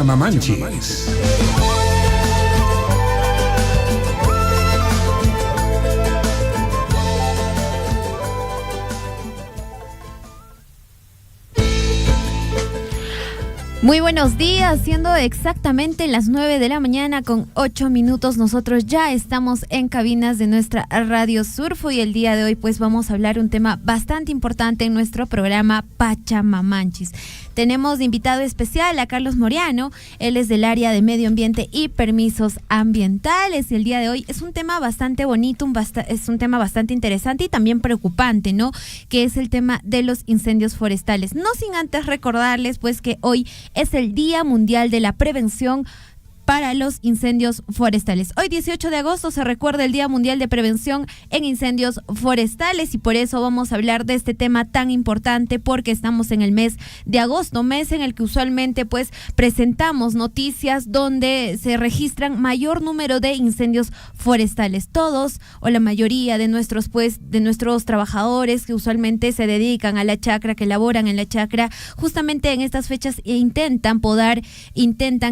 Pachamamanchis. Muy buenos días, siendo exactamente las 9 de la mañana con 8 minutos, nosotros ya estamos en cabinas de nuestra Radio Surfo y el día de hoy pues vamos a hablar un tema bastante importante en nuestro programa Pachamamanchis. Tenemos de invitado especial a Carlos Moreano, él es del área de medio ambiente y permisos ambientales y el día de hoy es un tema bastante bonito, es un tema bastante interesante y también preocupante, ¿no? Que es el tema de los incendios forestales. No sin antes recordarles pues que hoy es el Día Mundial de la Prevención para los incendios forestales. Hoy 18 de agosto se recuerda el Día Mundial de Prevención en Incendios Forestales y por eso vamos a hablar de este tema tan importante porque estamos en el mes de agosto, mes en el que usualmente pues presentamos noticias donde se registran mayor número de incendios forestales. Todos o la mayoría de nuestros trabajadores que usualmente se dedican a la chacra, que laboran en la chacra, justamente en estas fechas intentan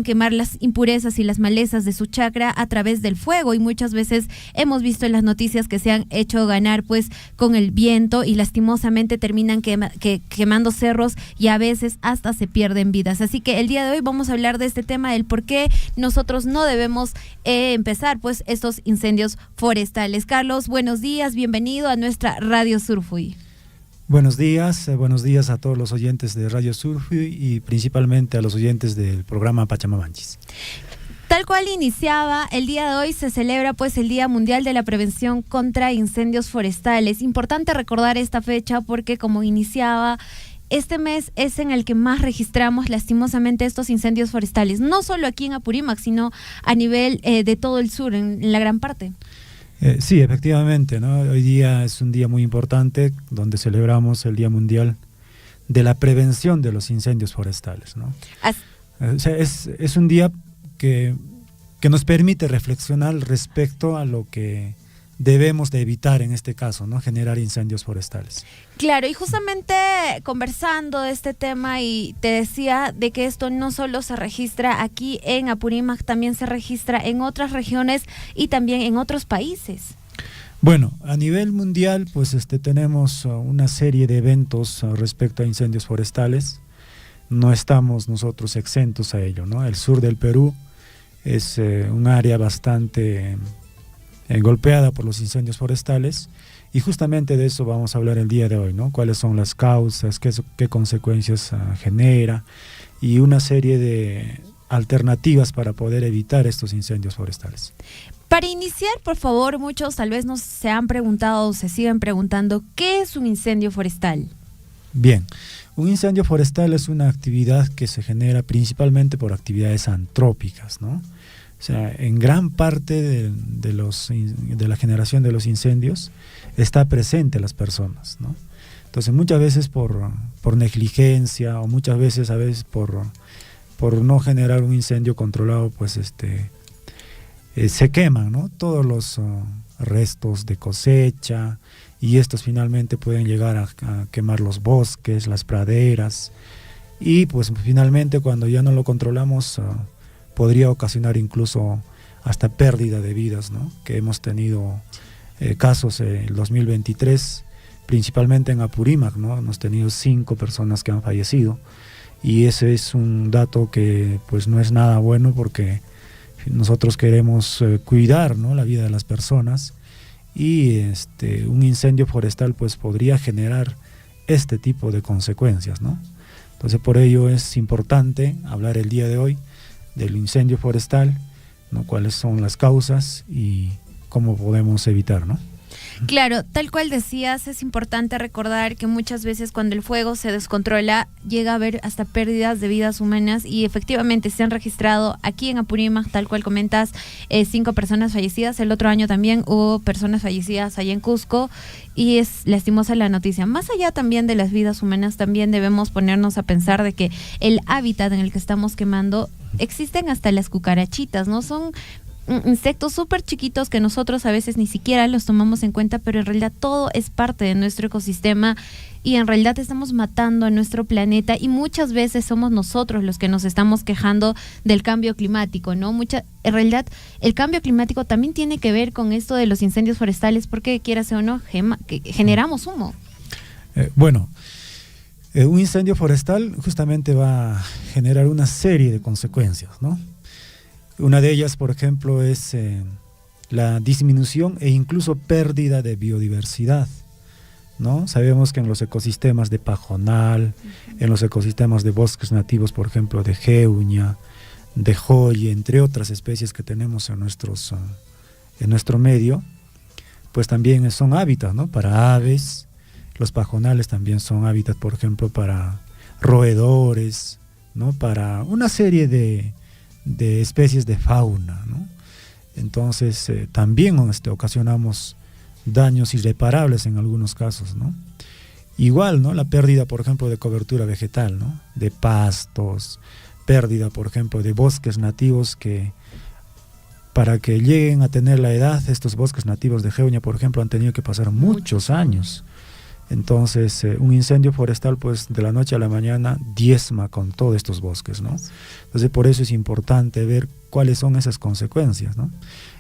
quemar las impurezas y las malezas de su chacra a través del fuego y muchas veces hemos visto en las noticias que se han hecho ganar pues con el viento y lastimosamente terminan quemando cerros y a veces hasta se pierden vidas. Así que el día de hoy vamos a hablar de este tema del por qué nosotros no debemos empezar pues estos incendios forestales. Carlos, buenos días, bienvenido a nuestra Radio Surfui. Buenos días a todos los oyentes de Radio Surfui y principalmente a los oyentes del programa Pachamamanchis. Tal cual iniciaba, el día de hoy se celebra pues el Día Mundial de la Prevención contra Incendios Forestales. Importante recordar esta fecha porque como iniciaba, este mes es en el que más registramos lastimosamente estos incendios forestales, no solo aquí en Apurímac, sino a nivel de todo el sur, en la gran parte. Sí, efectivamente, ¿no? Hoy día es un día muy importante donde celebramos el Día Mundial de la Prevención de los Incendios Forestales, ¿no? O sea, es un día que nos permite reflexionar respecto a lo que debemos de evitar en este caso, ¿no? Generar incendios forestales. Claro, y justamente conversando de este tema y te decía de que esto no solo se registra aquí en Apurímac, también se registra en otras regiones y también en otros países. Bueno, a nivel mundial pues tenemos una serie de eventos respecto a incendios forestales. No estamos nosotros exentos a ello, ¿no? El sur del Perú es un área bastante golpeada por los incendios forestales y justamente de eso vamos a hablar el día de hoy, ¿no? Cuáles son las causas, qué consecuencias genera y una serie de alternativas para poder evitar estos incendios forestales. Para iniciar, por favor, muchos tal vez nos se han preguntado o se siguen preguntando, ¿qué es un incendio forestal? Bien, un incendio forestal es una actividad que se genera principalmente por actividades antrópicas, ¿no? O sea, en gran parte de la generación de los incendios está presente las personas, ¿no? Entonces muchas veces por negligencia o muchas veces a veces por no generar un incendio controlado, pues se queman, ¿no? Todos los restos de cosecha y estos finalmente pueden llegar a quemar los bosques, las praderas y pues finalmente cuando ya no lo controlamos podría ocasionar incluso hasta pérdida de vidas, ¿no? Que hemos tenido casos en el 2023, principalmente en Apurímac, ¿no? Hemos tenido 5 personas que han fallecido y ese es un dato que pues no es nada bueno porque nosotros queremos cuidar, ¿no? La vida de las personas y un incendio forestal pues podría generar este tipo de consecuencias, ¿no? Entonces por ello es importante hablar el día de hoy del incendio forestal, ¿no? Cuáles son las causas y cómo podemos evitar, ¿no? Claro, tal cual decías, es importante recordar que muchas veces cuando el fuego se descontrola llega a haber hasta pérdidas de vidas humanas y efectivamente se han registrado aquí en Apurímac, tal cual comentas, 5 personas fallecidas. El otro año también hubo personas fallecidas allá en Cusco y es lastimosa la noticia. Más allá también de las vidas humanas, también debemos ponernos a pensar de que el hábitat en el que estamos quemando existen hasta las cucarachitas, ¿no? Son insectos súper chiquitos que nosotros a veces ni siquiera los tomamos en cuenta, pero en realidad todo es parte de nuestro ecosistema y en realidad estamos matando a nuestro planeta y muchas veces somos nosotros los que nos estamos quejando del cambio climático, ¿no? En realidad el cambio climático también tiene que ver con esto de los incendios forestales porque quieras o no, que generamos humo. Un incendio forestal justamente va a generar una serie de consecuencias, ¿no? Una de ellas, por ejemplo, es la disminución e incluso pérdida de biodiversidad, ¿no? Sabemos que en los ecosistemas de pajonal, en los ecosistemas de bosques nativos, por ejemplo, de jeuña, de joye, entre otras especies que tenemos en nuestro medio, pues también son hábitats, ¿no? Para aves. Los pajonales también son hábitat, por ejemplo, para roedores, ¿no? Para una serie de especies de fauna, ¿no? Entonces también ocasionamos daños irreparables en algunos casos, ¿no? Igual, ¿no? La pérdida, por ejemplo, de cobertura vegetal, ¿no? De pastos, pérdida, por ejemplo, de bosques nativos que para que lleguen a tener la edad, estos bosques nativos de jeuña, por ejemplo, han tenido que pasar muchos años. Entonces, un incendio forestal, pues, de la noche a la mañana diezma con todos estos bosques, ¿no? Entonces, por eso es importante ver cuáles son esas consecuencias, ¿no?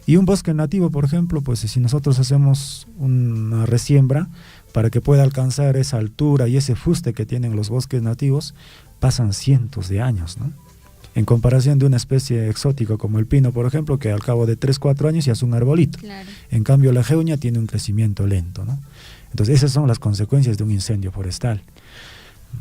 Y un bosque nativo, por ejemplo, pues, si nosotros hacemos una resiembra, para que pueda alcanzar esa altura y ese fuste que tienen los bosques nativos, pasan cientos de años, ¿no? En comparación de una especie exótica como el pino, por ejemplo, que al cabo de 3-4 años ya es un arbolito. Claro. En cambio, la jeuña tiene un crecimiento lento, ¿no? Entonces, esas son las consecuencias de un incendio forestal,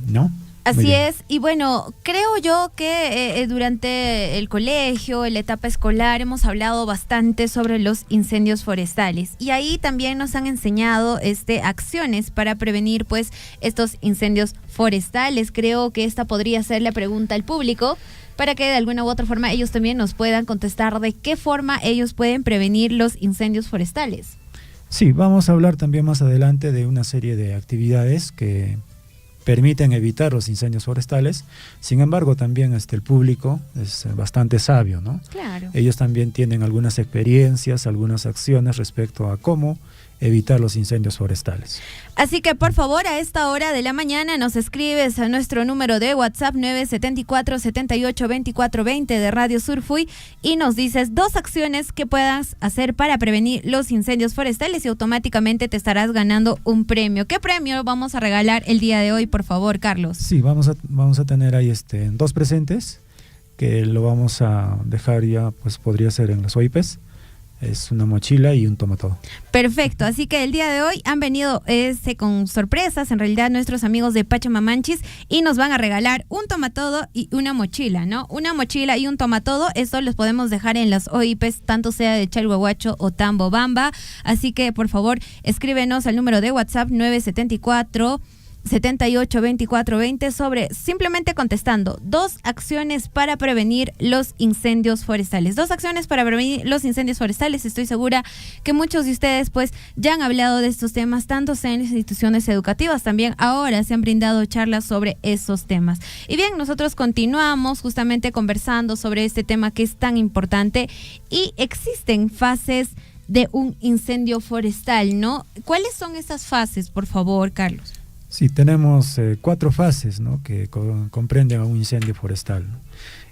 ¿no? Así es, y bueno, creo yo que durante el colegio, en la etapa escolar, hemos hablado bastante sobre los incendios forestales y ahí también nos han enseñado acciones para prevenir pues estos incendios forestales. Creo que esta podría ser la pregunta al público para que de alguna u otra forma ellos también nos puedan contestar de qué forma ellos pueden prevenir los incendios forestales. Sí, vamos a hablar también más adelante de una serie de actividades que permiten evitar los incendios forestales. Sin embargo, también el público es bastante sabio, ¿no? Claro. Ellos también tienen algunas experiencias, algunas acciones respecto a cómo evitar los incendios forestales. Así que por favor a esta hora de la mañana nos escribes a nuestro número de WhatsApp 974-78-2420 de Radio Surfuy y nos dices 2 acciones que puedas hacer para prevenir los incendios forestales y automáticamente te estarás ganando un premio. ¿Qué premio vamos a regalar el día de hoy, por favor, Carlos? Sí, vamos a tener ahí 2 presentes que lo vamos a dejar ya, pues podría ser en las OIPs. Es una mochila y un tomatodo. Perfecto, así que el día de hoy han venido con sorpresas, en realidad nuestros amigos de Pachamamanchis, y nos van a regalar un tomatodo y una mochila, ¿no? Una mochila y un tomatodo, esto los podemos dejar en las OIPs, tanto sea de Chalhuahuacho o Tambobamba, así que por favor escríbenos al número de WhatsApp 974-78-2420 sobre simplemente contestando 2 acciones para prevenir los incendios forestales. 2 acciones para prevenir los incendios forestales. Estoy segura que muchos de ustedes pues ya han hablado de estos temas, tanto sea en las instituciones educativas, también ahora se han brindado charlas sobre esos temas. Y bien, nosotros continuamos justamente conversando sobre este tema que es tan importante y existen fases de un incendio forestal, ¿no? ¿Cuáles son esas fases, por favor, Carlos? Sí, tenemos 4 fases, ¿no? Que comprenden a un incendio forestal, ¿no?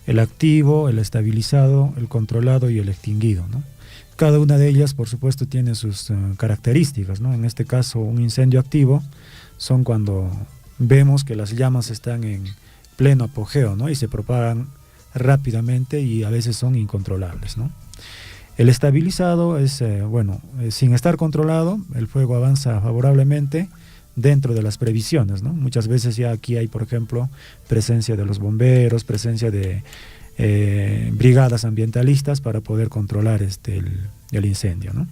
El activo, el estabilizado, el controlado y el extinguido, ¿no? Cada una de ellas, por supuesto, tiene sus características, ¿no? En este caso, un incendio activo son cuando vemos que las llamas están en pleno apogeo, ¿no? Y se propagan rápidamente y a veces son incontrolables, ¿no? El estabilizado es, sin estar controlado, el fuego avanza favorablemente dentro de las previsiones, ¿no? Muchas veces ya aquí hay, por ejemplo, presencia de los bomberos, presencia de brigadas ambientalistas para poder controlar el incendio, ¿no?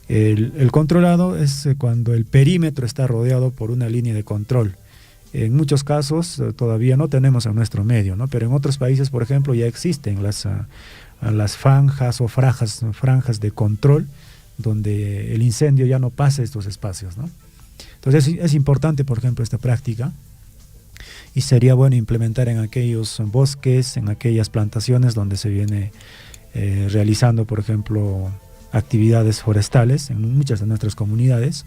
El controlado es cuando el perímetro está rodeado por una línea de control. En muchos casos todavía no tenemos en nuestro medio, ¿no? Pero en otros países, por ejemplo, ya existen las franjas o franjas de control donde el incendio ya no pasa estos espacios, ¿no? Entonces es importante, por ejemplo, esta práctica y sería bueno implementar en aquellos bosques, en aquellas plantaciones donde se viene realizando, por ejemplo, actividades forestales en muchas de nuestras comunidades,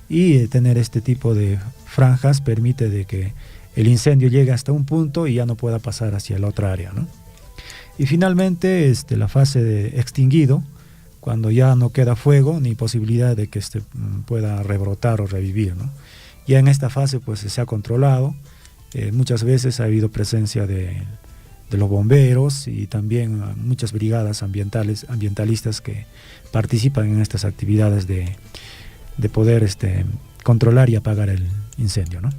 y tener este tipo de franjas permite de que el incendio llegue hasta un punto y ya no pueda pasar hacia la otra área, ¿no? Y finalmente la fase de extinguido, cuando ya no queda fuego ni posibilidad de que pueda rebrotar o revivir, ¿no? Ya en esta fase pues se ha controlado, muchas veces ha habido presencia de los bomberos y también muchas brigadas ambientalistas que participan en estas actividades de poder controlar y apagar el incendio, ¿no?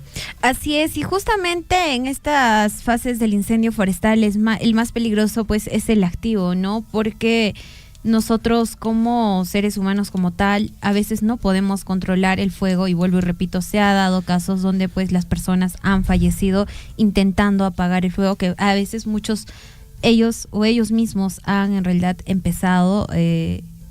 Así es, y justamente en estas fases del incendio forestal el más peligroso pues es el activo, ¿no? Porque nosotros como seres humanos como tal, a veces no podemos controlar el fuego, y vuelvo y repito, se ha dado casos donde pues las personas han fallecido intentando apagar el fuego, que a veces ellos mismos han en realidad empezado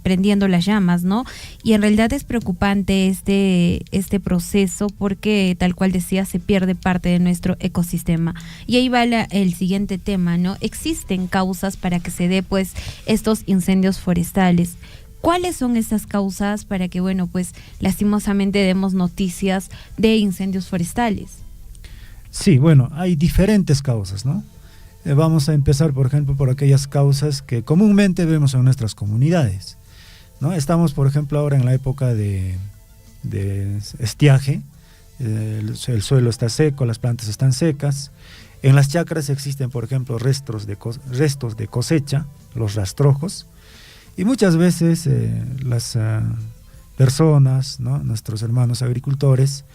prendiendo las llamas, ¿no? Y en realidad es preocupante este proceso, porque tal cual decía, se pierde parte de nuestro ecosistema. Y ahí va el siguiente tema, ¿no? Existen causas para que se dé pues estos incendios forestales. ¿Cuáles son esas causas para que, bueno, pues lastimosamente demos noticias de incendios forestales? Sí, bueno, hay diferentes causas, ¿no? Vamos a empezar, por ejemplo, por aquellas causas que comúnmente vemos en nuestras comunidades, ¿no? Estamos, por ejemplo, ahora en la época de estiaje, el suelo está seco, las plantas están secas. En las chacras existen, por ejemplo, restos de cosecha, los rastrojos, y muchas veces las personas, ¿no?, nuestros hermanos agricultores,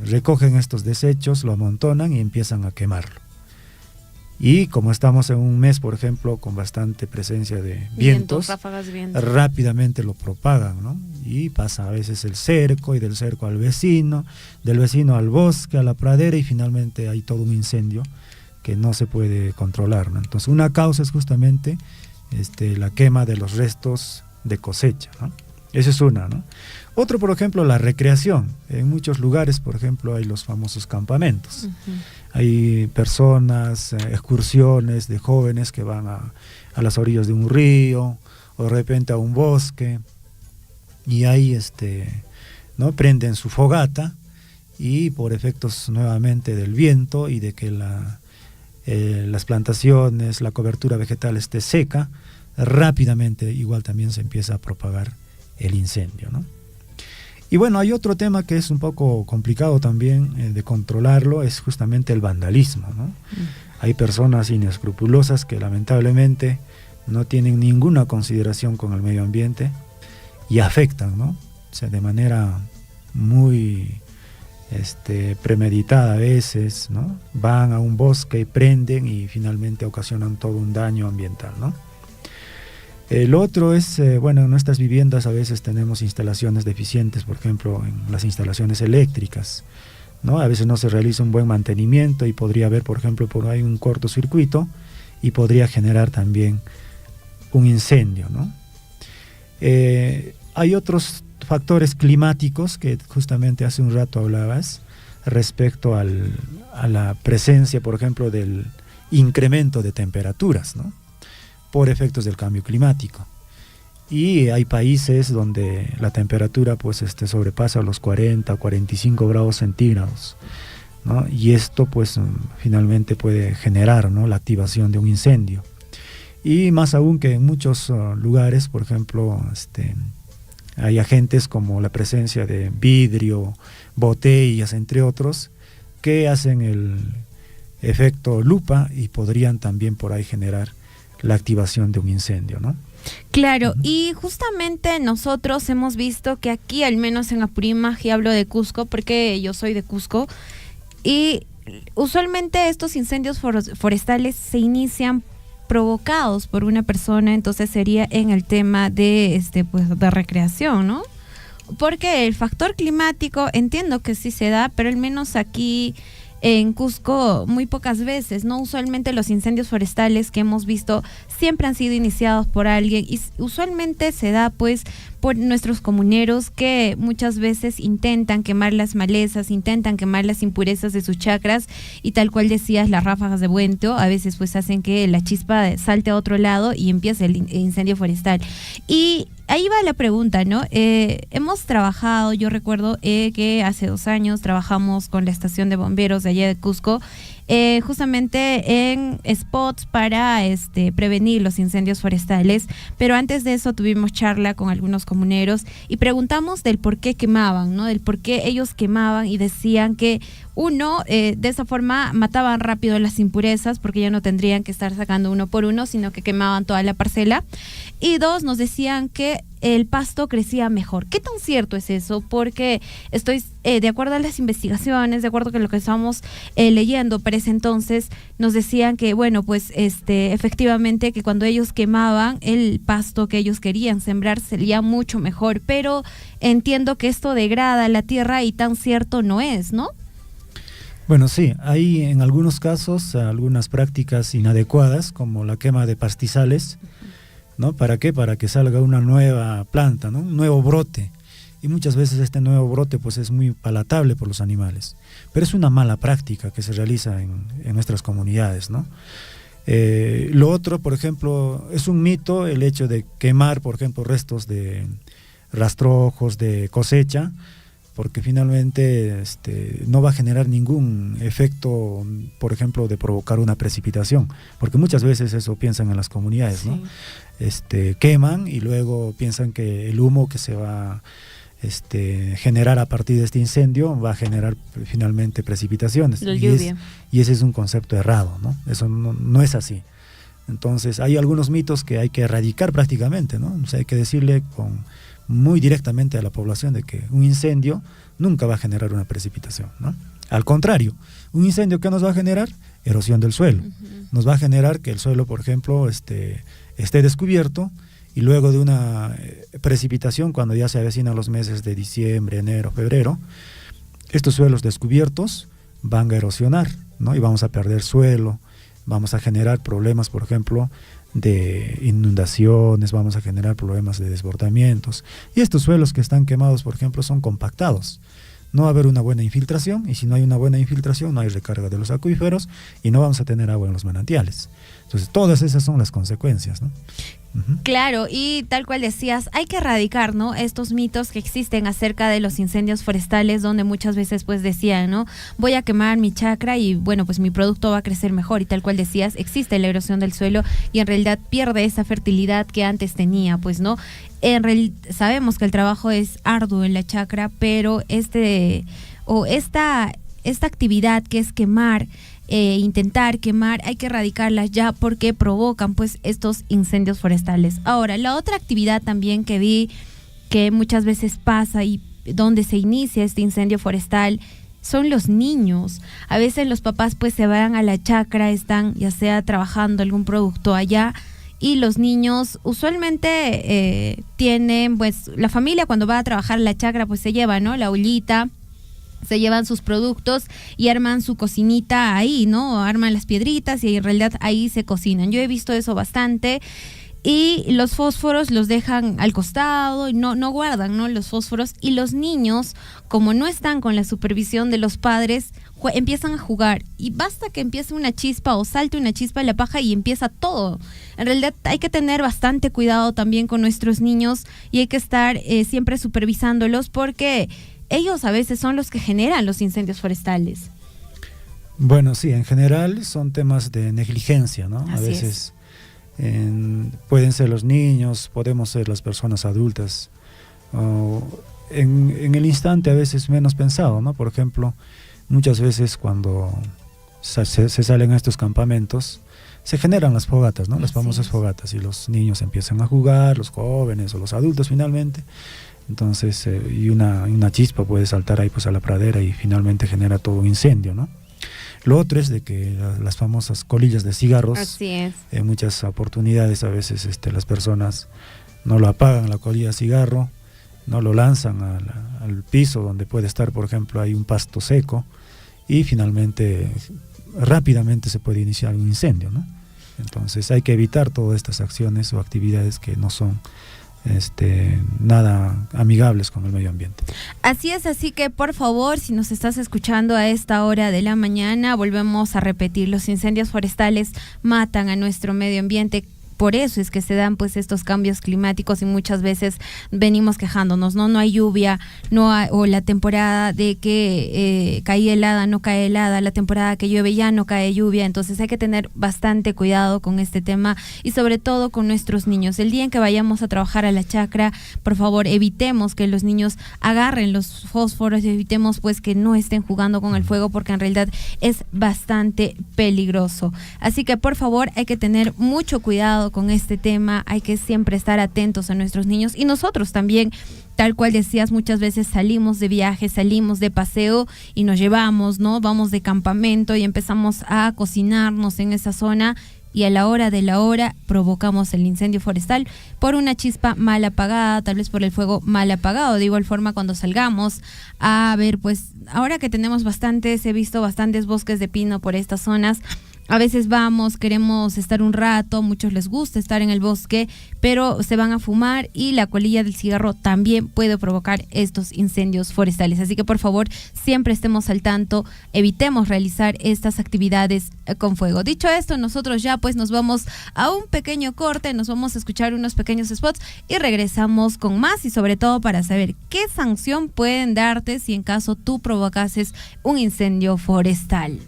recogen estos desechos, lo amontonan y empiezan a quemarlo. Y como estamos en un mes, por ejemplo, con bastante presencia de vientos, ráfagas de viento, rápidamente lo propagan, ¿no? Y pasa a veces el cerco, y del cerco al vecino, del vecino al bosque, a la pradera, y finalmente hay todo un incendio que no se puede controlar, ¿no? Entonces, una causa es justamente la quema de los restos de cosecha, ¿no? Esa es una, ¿no? Otro, por ejemplo, la recreación. En muchos lugares, por ejemplo, hay los famosos campamentos. Uh-huh. Hay personas, excursiones de jóvenes que van a las orillas de un río, o de repente a un bosque, y ahí ¿no?, prenden su fogata, y por efectos nuevamente del viento y de que las plantaciones, la cobertura vegetal esté seca, rápidamente igual también se empieza a propagar el incendio, ¿no? Y bueno, hay otro tema que es un poco complicado también de controlarlo, es justamente el vandalismo, ¿no? Hay personas inescrupulosas que lamentablemente no tienen ninguna consideración con el medio ambiente y afectan, ¿no? O sea, de manera muy premeditada a veces, ¿no? Van a un bosque y prenden y finalmente ocasionan todo un daño ambiental, ¿no? El otro es, bueno, en nuestras viviendas a veces tenemos instalaciones deficientes, por ejemplo, en las instalaciones eléctricas, ¿no? A veces no se realiza un buen mantenimiento y podría haber, por ejemplo, por ahí un cortocircuito y podría generar también un incendio, ¿no? Hay otros factores climáticos que justamente hace un rato hablabas respecto a la presencia, por ejemplo, del incremento de temperaturas, ¿no?, por efectos del cambio climático. Y hay países donde la temperatura pues sobrepasa los 40 o 45 grados centígrados, ¿no? Y esto pues finalmente puede generar, ¿no?, la activación de un incendio. Y más aún que en muchos lugares, por ejemplo, hay agentes como la presencia de vidrio, botellas, entre otros, que hacen el efecto lupa y podrían también por ahí generar la activación de un incendio, ¿no? Claro, y justamente nosotros hemos visto que aquí, al menos en Apurímac, y hablo de Cusco porque yo soy de Cusco, y usualmente estos incendios forestales se inician provocados por una persona, entonces sería en el tema de pues de recreación, ¿no? Porque el factor climático entiendo que sí se da, pero al menos aquí en Cusco muy pocas veces, ¿no? Usualmente los incendios forestales que hemos visto siempre han sido iniciados por alguien y usualmente se da pues por nuestros comuneros que muchas veces intentan quemar las malezas, intentan quemar las impurezas de sus chacras y tal cual decías, las ráfagas de viento a veces pues hacen que la chispa salte a otro lado y empiece el incendio forestal. Y ahí va la pregunta, ¿no? Hemos trabajado, yo recuerdo que hace 2 años trabajamos con la estación de bomberos de allá de Cusco, justamente en spots para prevenir los incendios forestales, pero antes de eso tuvimos charla con algunos comuneros y preguntamos del por qué quemaban, ¿no? Del por qué ellos quemaban y decían que uno, de esa forma mataban rápido las impurezas porque ya no tendrían que estar sacando uno por uno, sino que quemaban toda la parcela. Y 2, nos decían que el pasto crecía mejor. ¿Qué tan cierto es eso? Porque estoy de acuerdo a las investigaciones, de acuerdo con lo que estamos leyendo para ese entonces, nos decían que, bueno, pues efectivamente que cuando ellos quemaban el pasto que ellos querían sembrar sería mucho mejor, pero entiendo que esto degrada la tierra y tan cierto no es, ¿no? Bueno, sí, hay en algunos casos algunas prácticas inadecuadas, como la quema de pastizales, ¿no? ¿Para qué? Para que salga una nueva planta, ¿no? Un nuevo brote. Y muchas veces este nuevo brote pues es muy palatable por los animales. Pero es una mala práctica que se realiza en nuestras comunidades, ¿no? Lo otro, por ejemplo, es un mito el hecho de quemar, por ejemplo, restos de rastrojos de cosecha, porque finalmente no va a generar ningún efecto, por ejemplo, de provocar una precipitación, porque muchas veces eso piensan en las comunidades, ¿no? Queman y luego piensan que el humo que se va generar a partir de este incendio va a generar finalmente precipitaciones. La lluvia. Y ese es un concepto errado, ¿no? Eso no es así. Entonces hay algunos mitos que hay que erradicar prácticamente, ¿no? O sea, hay que decirle muy directamente a la población de que un incendio nunca va a generar una precipitación, ¿no? Al contrario, un incendio ¿qué nos va a generar? Erosión del suelo. Nos va a generar que el suelo, por ejemplo, esté descubierto y luego de una precipitación, cuando ya se avecinan los meses de diciembre, enero, febrero, estos suelos descubiertos van a erosionar, ¿no? Y vamos a perder suelo, vamos a generar problemas, por ejemplo, de inundaciones, vamos a generar problemas de desbordamientos. Y estos suelos que están quemados, por ejemplo, son compactados. No va a haber una buena infiltración, y si no hay una buena infiltración, no hay recarga de los acuíferos y no vamos a tener agua en los manantiales. Entonces, todas esas son las consecuencias, ¿no? Claro, y tal cual decías, hay que erradicar, ¿no? Estos mitos que existen acerca de los incendios forestales, donde muchas veces pues decían, ¿no? Voy a quemar mi chacra y bueno, pues mi producto va a crecer mejor, y tal cual decías, existe la erosión del suelo y en realidad pierde esa fertilidad que antes tenía, pues, ¿no? Sabemos que el trabajo es arduo en la chacra, pero esta actividad que es quemar, intentar quemar, hay que erradicarlas ya porque provocan pues estos incendios forestales. Ahora, la otra actividad también que vi que muchas veces pasa y donde se inicia este incendio forestal son los niños. A veces los papás pues se van a la chacra, están ya sea trabajando algún producto allá, y los niños usualmente tienen pues la familia cuando va a trabajar la chacra pues se lleva, ¿no? La ollita, se llevan sus productos y arman su cocinita ahí, ¿no? Arman las piedritas y en realidad ahí se cocinan. Yo he visto eso bastante. Y los fósforos los dejan al costado y no guardan, ¿no? Los fósforos. Y los niños, como no están con la supervisión de los padres, empiezan a jugar. Y basta que empiece una chispa o salte una chispa en la paja y empieza todo. En realidad hay que tener bastante cuidado también con nuestros niños y hay que estar siempre supervisándolos porque ellos a veces son los que generan los incendios forestales. Bueno, sí, en general son temas de negligencia, ¿no? Así a veces pueden ser los niños, podemos ser las personas adultas, en el instante a veces menos pensado, ¿no? Por ejemplo, muchas veces cuando se salen a estos campamentos, se generan las fogatas, ¿no? Las famosas fogatas, y los niños empiezan a jugar, los jóvenes o los adultos finalmente. Entonces, y una chispa puede saltar ahí pues a la pradera y finalmente genera todo un incendio, ¿no? Lo otro es de que las famosas colillas de cigarros, así es. En muchas oportunidades a veces las personas no lo apagan, la colilla de cigarro, no lo lanzan al piso donde puede estar, por ejemplo, hay un pasto seco, y finalmente rápidamente se puede iniciar un incendio, ¿no? Entonces hay que evitar todas estas acciones o actividades que no son nada amigables con el medio ambiente. Así es, así que por favor, si nos estás escuchando a esta hora de la mañana, volvemos a repetir, los incendios forestales matan a nuestro medio ambiente. Por eso es que se dan pues estos cambios climáticos y muchas veces venimos quejándonos, no hay lluvia, o la temporada de que cae helada, no cae helada, la temporada que llueve ya no cae lluvia. Entonces hay que tener bastante cuidado con este tema y sobre todo con nuestros niños. El día en que vayamos a trabajar a la chacra, por favor evitemos que los niños agarren los fósforos, evitemos pues que no estén jugando con el fuego, porque en realidad es bastante peligroso. Así que por favor hay que tener mucho cuidado con este tema, hay que siempre estar atentos a nuestros niños y nosotros también, tal cual decías, muchas veces salimos de viaje, salimos de paseo y nos llevamos, ¿no? Vamos de campamento y empezamos a cocinarnos en esa zona y a la hora de la hora provocamos el incendio forestal por una chispa mal apagada, tal vez por el fuego mal apagado. De igual forma, cuando salgamos a ver, pues ahora que tenemos he visto bastantes bosques de pino por estas zonas. A veces vamos, queremos estar un rato, a muchos les gusta estar en el bosque, pero se van a fumar y la colilla del cigarro también puede provocar estos incendios forestales. Así que por favor, siempre estemos al tanto, evitemos realizar estas actividades con fuego. Dicho esto, nosotros ya pues nos vamos a un pequeño corte, nos vamos a escuchar unos pequeños spots y regresamos con más y sobre todo para saber qué sanción pueden darte si en caso tú provocases un incendio forestal.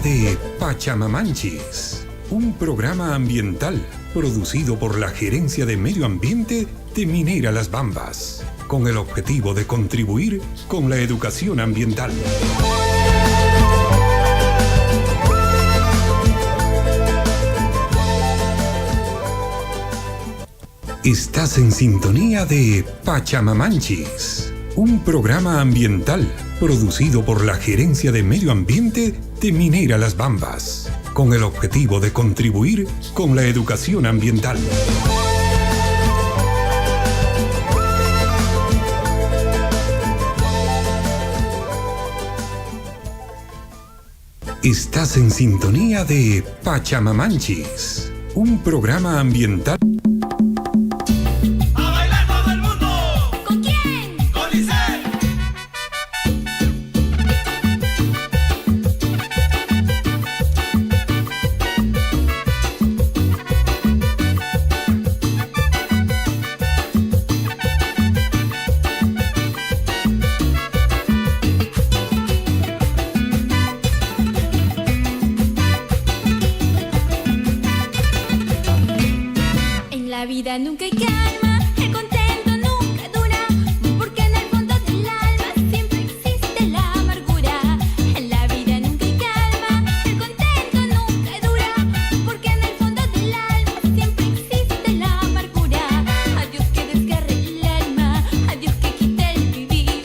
De Pachamamanchis, un programa ambiental producido por la Gerencia de Medio Ambiente de Minera Las Bambas, con el objetivo de contribuir con la educación ambiental. Estás en sintonía de Pachamamanchis, un programa ambiental producido por la Gerencia de Medio Ambiente de Minera Las Bambas, con el objetivo de contribuir con la educación ambiental. Estás en sintonía de Pachamamanchis, un programa ambiental. Nunca hay calma, el contento nunca dura, porque en el fondo del alma siempre existe la amargura. En la vida nunca hay calma, el contento nunca dura, porque en el fondo del alma siempre existe la amargura. Adiós que desgarre el alma, adiós que quite el vivir,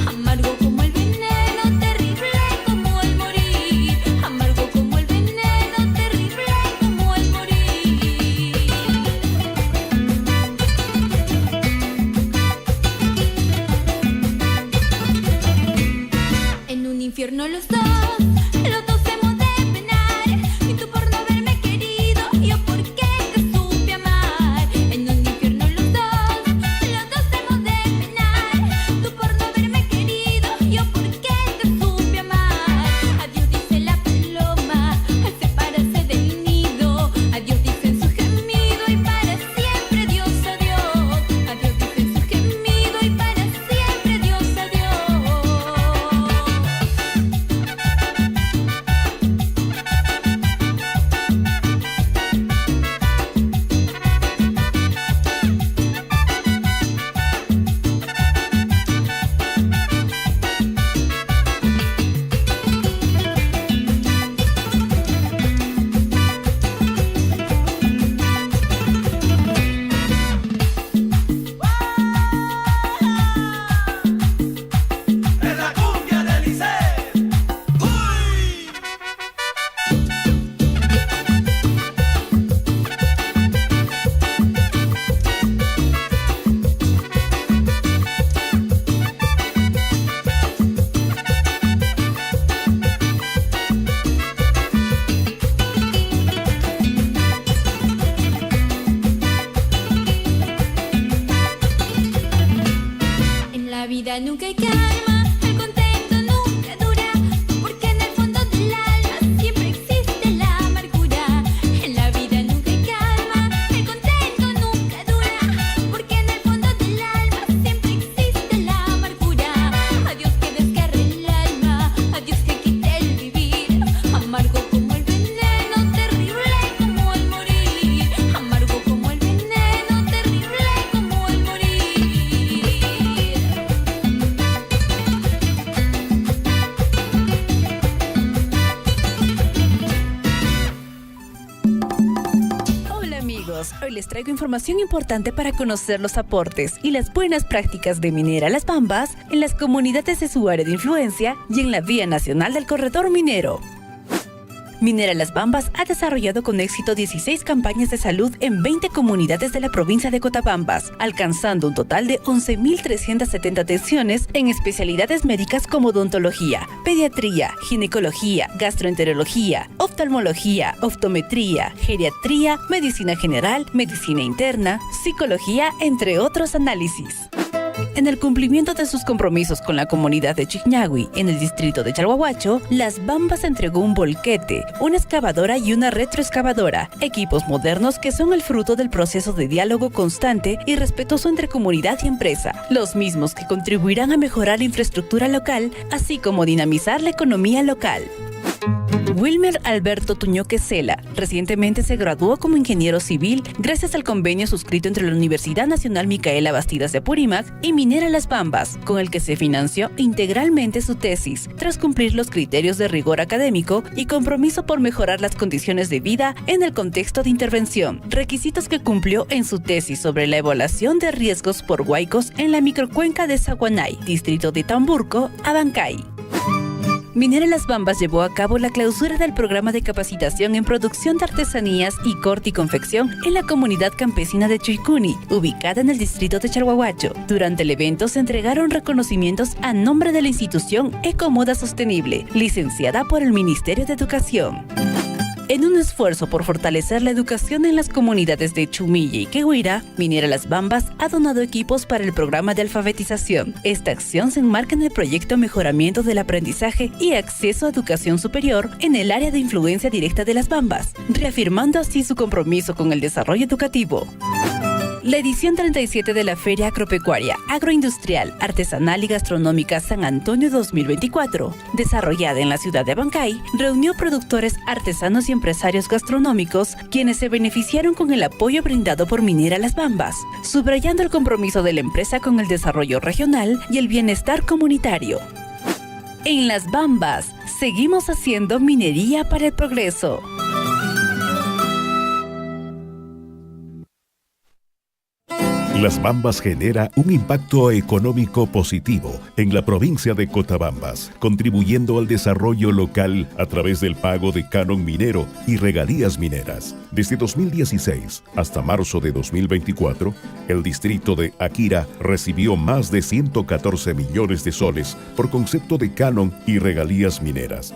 amargo como el veneno, terrible como el morir, amargo como el veneno, terrible como el morir. vida nunca hay calma, el contento nunca dura, porque en el fondo del alma siempre existe la amargura. En la vida nunca hay calma, el contento nunca dura, porque en el fondo del alma siempre existe la amargura. Adiós que desgarre el alma, adiós que quite el vivir, amargo como el veneno, terrible como el morir, amargo como el veneno, terrible como el morir. Hola amigos, hoy les traigo información importante para conocer los aportes y las buenas prácticas de Minera Las Bambas en las comunidades de su área de influencia y en la vía nacional del corredor minero. Minera Las Bambas ha desarrollado con éxito 16 campañas de salud en 20 comunidades de la provincia de Cotabambas, alcanzando un total de 11.370 atenciones en especialidades médicas como odontología, pediatría, ginecología, gastroenterología, oftalmología, optometría, geriatría, medicina general, medicina interna, psicología, entre otros análisis. En el cumplimiento de sus compromisos con la comunidad de Chiñagui, en el distrito de Chalhuahuacho, Las Bambas entregó un volquete, una excavadora y una retroexcavadora, equipos modernos que son el fruto del proceso de diálogo constante y respetuoso entre comunidad y empresa, los mismos que contribuirán a mejorar la infraestructura local, así como dinamizar la economía local. Wilmer Alberto Tuñoque Cela recientemente se graduó como ingeniero civil gracias al convenio suscrito entre la Universidad Nacional Micaela Bastidas de Apurímac y Minera Las Bambas, con el que se financió integralmente su tesis, tras cumplir los criterios de rigor académico y compromiso por mejorar las condiciones de vida en el contexto de intervención, requisitos que cumplió en su tesis sobre la evaluación de riesgos por huaicos en la microcuenca de Saguanay, distrito de Tamburco, Abancay. Minera Las Bambas llevó a cabo la clausura del programa de capacitación en producción de artesanías y corte y confección en la comunidad campesina de Chuicuni, ubicada en el distrito de Chalhuahuacho. Durante el evento se entregaron reconocimientos a nombre de la institución Ecomoda Sostenible, licenciada por el Ministerio de Educación. En un esfuerzo por fortalecer la educación en las comunidades de Chumilla y Quehuira, Minera Las Bambas ha donado equipos para el programa de alfabetización. Esta acción se enmarca en el proyecto Mejoramiento del Aprendizaje y Acceso a Educación Superior en el área de influencia directa de Las Bambas, reafirmando así su compromiso con el desarrollo educativo. La edición 37 de la Feria Agropecuaria, Agroindustrial, Artesanal y Gastronómica San Antonio 2024, desarrollada en la ciudad de Abancay, reunió productores, artesanos y empresarios gastronómicos, quienes se beneficiaron con el apoyo brindado por Minera Las Bambas, subrayando el compromiso de la empresa con el desarrollo regional y el bienestar comunitario. En Las Bambas, seguimos haciendo minería para el progreso. Las Bambas genera un impacto económico positivo en la provincia de Cotabambas, contribuyendo al desarrollo local a través del pago de canon minero y regalías mineras. Desde 2016 hasta marzo de 2024, el distrito de Aquira recibió más de 114 millones de soles por concepto de canon y regalías mineras.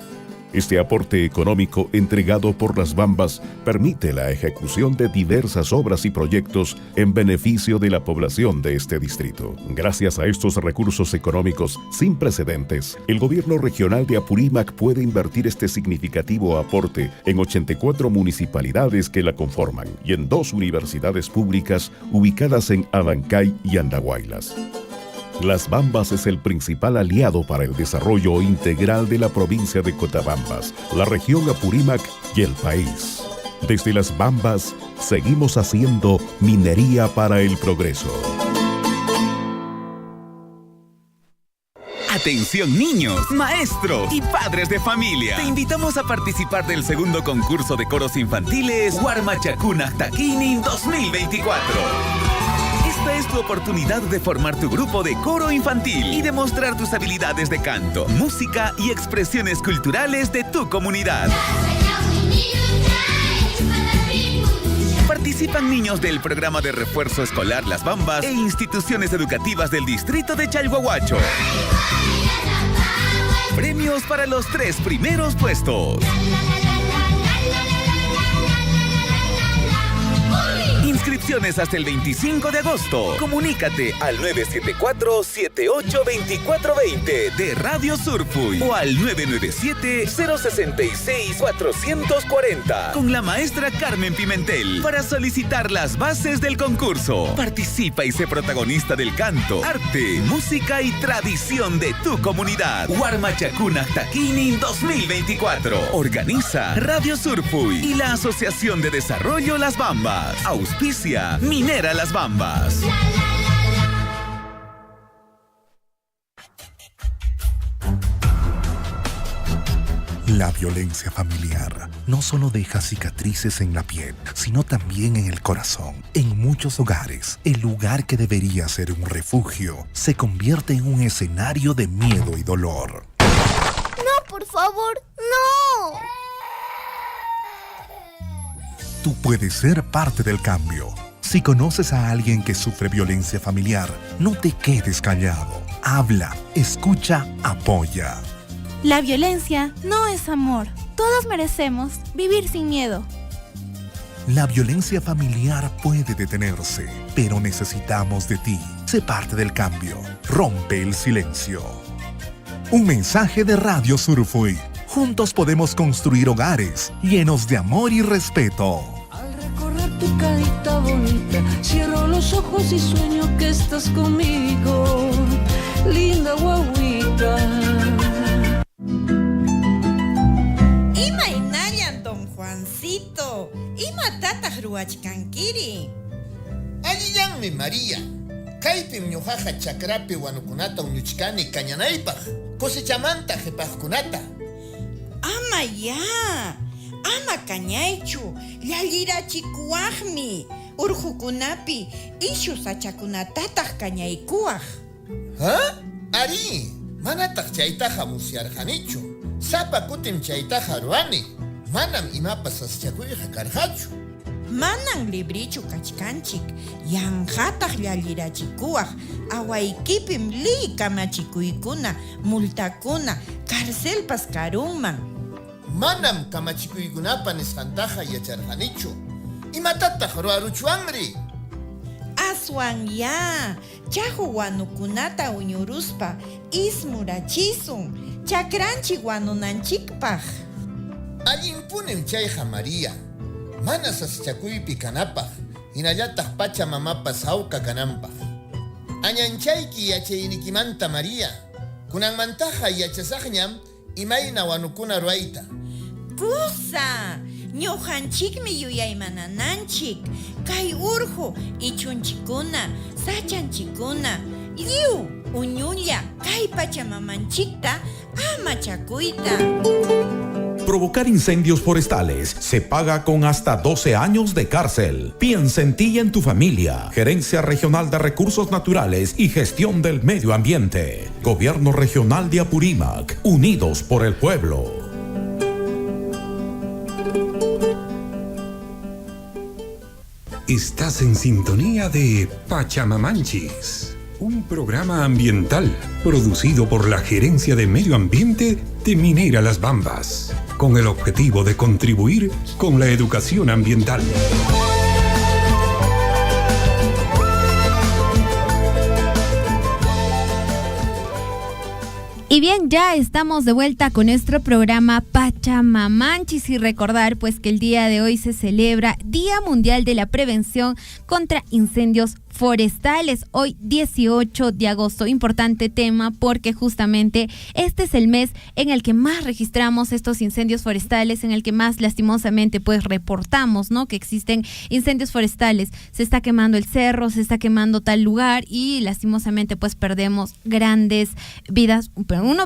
Este aporte económico entregado por Las Bambas permite la ejecución de diversas obras y proyectos en beneficio de la población de este distrito. Gracias a estos recursos económicos sin precedentes, el gobierno regional de Apurímac puede invertir este significativo aporte en 84 municipalidades que la conforman y en 2 universidades públicas ubicadas en Abancay y Andahuaylas. Las Bambas es el principal aliado para el desarrollo integral de la provincia de Cotabambas, la región Apurímac y el país. Desde Las Bambas, seguimos haciendo minería para el progreso. Atención niños, maestros y padres de familia. Te invitamos a participar del segundo concurso de coros infantiles Huarmachacuna Taquini 2024. Esta es tu oportunidad de formar tu grupo de coro infantil y demostrar tus habilidades de canto, música y expresiones culturales de tu comunidad. Participan niños del programa de refuerzo escolar Las Bambas e instituciones educativas del distrito de Chalhuahuacho. Premios para los 3 primeros puestos. Inscripciones hasta el 25 de agosto. Comunícate al 974-782420 de Radio Surfuy o al 997-066-440 con la maestra Carmen Pimentel para solicitar las bases del concurso. Participa y sé protagonista del canto, arte, música y tradición de tu comunidad. Huarmachacuna Taquini 2024. Organiza Radio Surfuy y la Asociación de Desarrollo Las Bambas. Auspicia Minera Las Bambas. La violencia familiar no solo deja cicatrices en la piel, sino también en el corazón. En muchos hogares, el lugar que debería ser un refugio se convierte en un escenario de miedo y dolor. No, por favor, no. Tú puedes ser parte del cambio. Si conoces a alguien que sufre violencia familiar, no te quedes callado. Habla, escucha, apoya. La violencia no es amor. Todos merecemos vivir sin miedo. La violencia familiar puede detenerse, pero necesitamos de ti. Sé parte del cambio. Rompe el silencio. Un mensaje de Radio Surfuy. Juntos podemos construir hogares llenos de amor y respeto. Al recorrer tu carita bonita, cierro los ojos y sueño que estás conmigo. Linda guaguita. Juancito, ima tataq ruwachkankiri? Alliyanmi María. Kaypim ñuqaqa chakrapi wanukunata uñuchkani kañanaypaq. Cosechamanta qhipaqkunata. Ama ya, ama kañaychu, llallirachikuwaqmi. Urhukunapi ishu sachakunatataq kañaykuwaq. ¿Ha? Ari, manataq chaytaqa musyarqanichu. Sapa kutim chaytaqa ruwani. Manam imapas saschakuyqa karqachu. Manam librichu kachkanchik, yanqataq llallirachikuwaq, awaykipim liy kamachikuykuna, multakuna, karcelpas karunman. Manam kamachikuykunapa nisqantaqa yacharqanichu. Imatataq ruwaruchwanri? Aswan ya, chahu wanukunata uñuruspa, ismurachisun, chakranchik wanunanchikpaq. Allinpunim chayqa María. Mana saschakuypi kanapaq, hinallataq pachamamapas hawqa kananpaq. Añanchayki yachaynikimanta María. Kunanmantaqa yachasaqñam imayna wanukuna ruwayta. Kusa, ñuqanchikmi yuyaymanananchik. Kay urhu ichunchikuna, sachanchikuna, lliw uñulla, kay pachamamanchikta ama chakuyta. Provocar incendios forestales se paga con hasta 12 años de cárcel. Piensa en ti y en tu familia. Gerencia Regional de Recursos Naturales y Gestión del Medio Ambiente. Gobierno Regional de Apurímac. Unidos por el pueblo. Estás en sintonía de Pachamamanchis, un programa ambiental producido por la Gerencia de Medio Ambiente de Minera Las Bambas, con el objetivo de contribuir con la educación ambiental. Y bien, ya estamos de vuelta con nuestro programa Pachamamanchis y recordar pues que el día de hoy se celebra Día Mundial de la Prevención contra Incendios Forestales, hoy 18 de agosto. Importante tema porque justamente este es el mes en el que más registramos estos incendios forestales, en el que más lastimosamente pues reportamos, ¿no?, que existen incendios forestales. Se está quemando el cerro, se está quemando tal lugar y lastimosamente pues perdemos grandes vidas.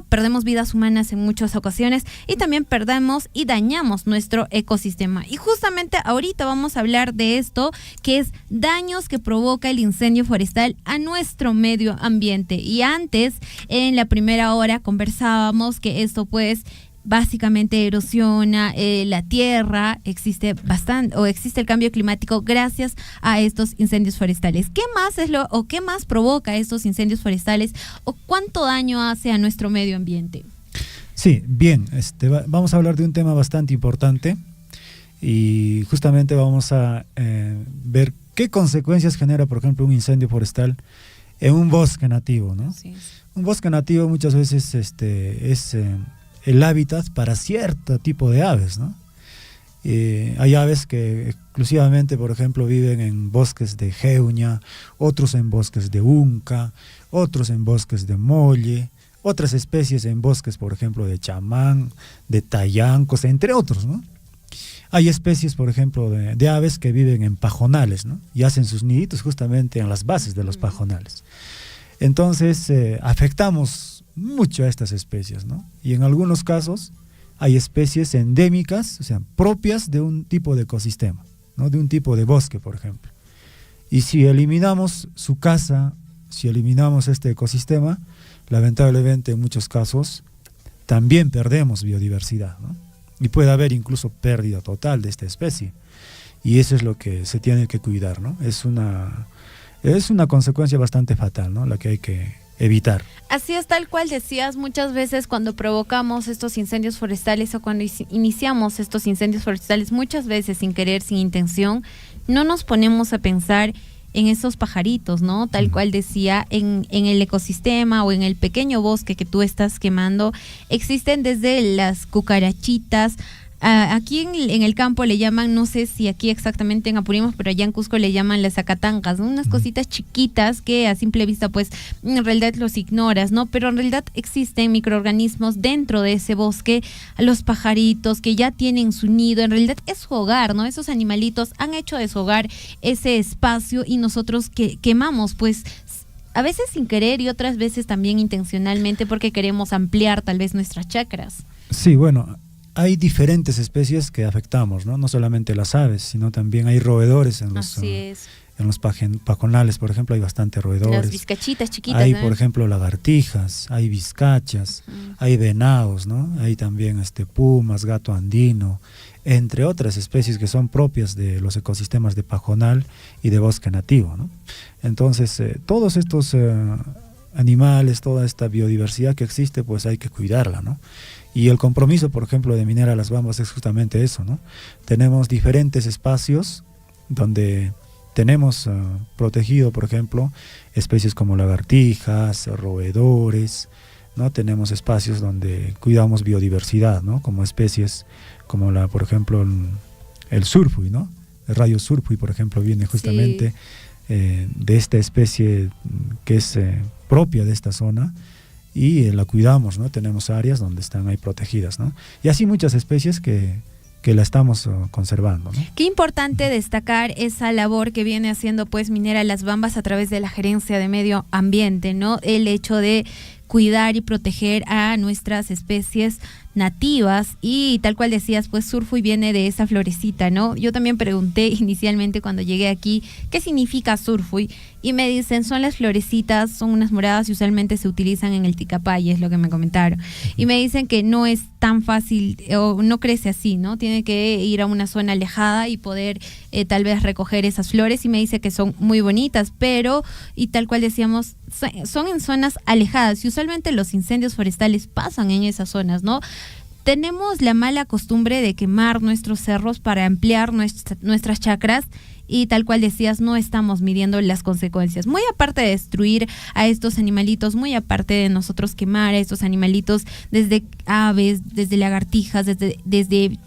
Perdemos vidas humanas en muchas ocasiones y también perdemos y dañamos nuestro ecosistema. Y justamente ahorita vamos a hablar de esto, que es daños que provoca el incendio forestal a nuestro medio ambiente. Y antes, en la primera hora, conversábamos que esto pues básicamente erosiona la tierra, existe el cambio climático gracias a estos incendios forestales. ¿Qué más qué más provoca estos incendios forestales o cuánto daño hace a nuestro medio ambiente? Sí, bien, vamos a hablar de un tema bastante importante y justamente vamos a ver ¿Qué consecuencias genera, por ejemplo, un incendio forestal en un bosque nativo, ¿no? Sí. Un bosque nativo muchas veces es el hábitat para cierto tipo de aves, ¿no? Hay aves que exclusivamente, por ejemplo, viven en bosques de jeuña, otros en bosques de unca, otros en bosques de molle, otras especies en bosques, por ejemplo, de chamán, de tallancos, entre otros, ¿no? Hay especies, por ejemplo, de aves que viven en pajonales, ¿no? Y hacen sus niditos justamente en las bases de los pajonales. Entonces, afectamos mucho a estas especies, ¿no? Y en algunos casos hay especies endémicas, o sea, propias de un tipo de ecosistema, ¿no? De un tipo de bosque, por ejemplo. Y si eliminamos su casa, si eliminamos este ecosistema, lamentablemente en muchos casos también perdemos biodiversidad, ¿no? Y puede haber incluso pérdida total de esta especie. Y eso es lo que se tiene que cuidar, ¿no? Es una consecuencia bastante fatal, ¿no? La que hay que evitar. Así es, tal cual decías, muchas veces cuando provocamos estos incendios forestales o cuando iniciamos estos incendios forestales, muchas veces sin querer, sin intención, no nos ponemos a pensar en esos pajaritos, ¿no? Tal cual decía, en el ecosistema o en el pequeño bosque que tú estás quemando, existen desde las cucarachitas. Aquí en el campo le llaman, no sé si aquí exactamente en Apurímac, pero allá en Cusco le llaman las acatancas, ¿no? Unas cositas chiquitas que a simple vista pues en realidad los ignoras, ¿no? Pero en realidad existen microorganismos dentro de ese bosque, los pajaritos que ya tienen su nido, en realidad es su hogar, ¿no? Esos animalitos han hecho de su hogar ese espacio y nosotros que quemamos pues a veces sin querer y otras veces también intencionalmente porque queremos ampliar tal vez nuestras chacras. Sí, bueno, hay diferentes especies que afectamos, ¿no? No solamente las aves, sino también hay roedores en los pajonales, por ejemplo, hay bastante roedores. Las vizcachitas chiquitas, hay, ¿no? por ejemplo, lagartijas, hay vizcachas, hay venados, ¿no? Hay también pumas, gato andino, entre otras especies que son propias de los ecosistemas de pajonal y de bosque nativo, ¿no? Entonces, todos estos animales, toda esta biodiversidad que existe, pues hay que cuidarla, ¿no? Y el compromiso, por ejemplo, de Minera Las Bambas es justamente eso, ¿no? Tenemos diferentes espacios donde tenemos protegido, por ejemplo, especies como lagartijas, roedores, ¿no? Tenemos espacios donde cuidamos biodiversidad, ¿no? Como especies como por ejemplo, el surfuy, ¿no? El rayo surfuy, por ejemplo, viene justamente de esta especie que es propia de esta zona, y la cuidamos, ¿no? Tenemos áreas donde están ahí protegidas, ¿no? Y así muchas especies que la estamos conservando, ¿no? Qué importante destacar esa labor que viene haciendo pues Minera Las Bambas a través de la Gerencia de Medio Ambiente, ¿no? El hecho de cuidar y proteger a nuestras especies nativas y tal cual decías, pues surfuy viene de esa florecita, ¿no? Yo también pregunté inicialmente cuando llegué aquí, ¿qué significa surfuy? Y me dicen, son las florecitas, son unas moradas y usualmente se utilizan en el Ticapay, es lo que me comentaron. Y me dicen que no es tan fácil o no crece así, ¿no? Tiene que ir a una zona alejada y poder tal vez recoger esas flores, y me dice que son muy bonitas, pero, y tal cual decíamos, son en zonas alejadas y usualmente los incendios forestales pasan en esas zonas, ¿no? Tenemos la mala costumbre de quemar nuestros cerros para ampliar nuestras chacras y tal cual decías, no estamos midiendo las consecuencias. Muy aparte de destruir a estos animalitos, muy aparte de nosotros quemar a estos animalitos, desde aves, desde lagartijas, desde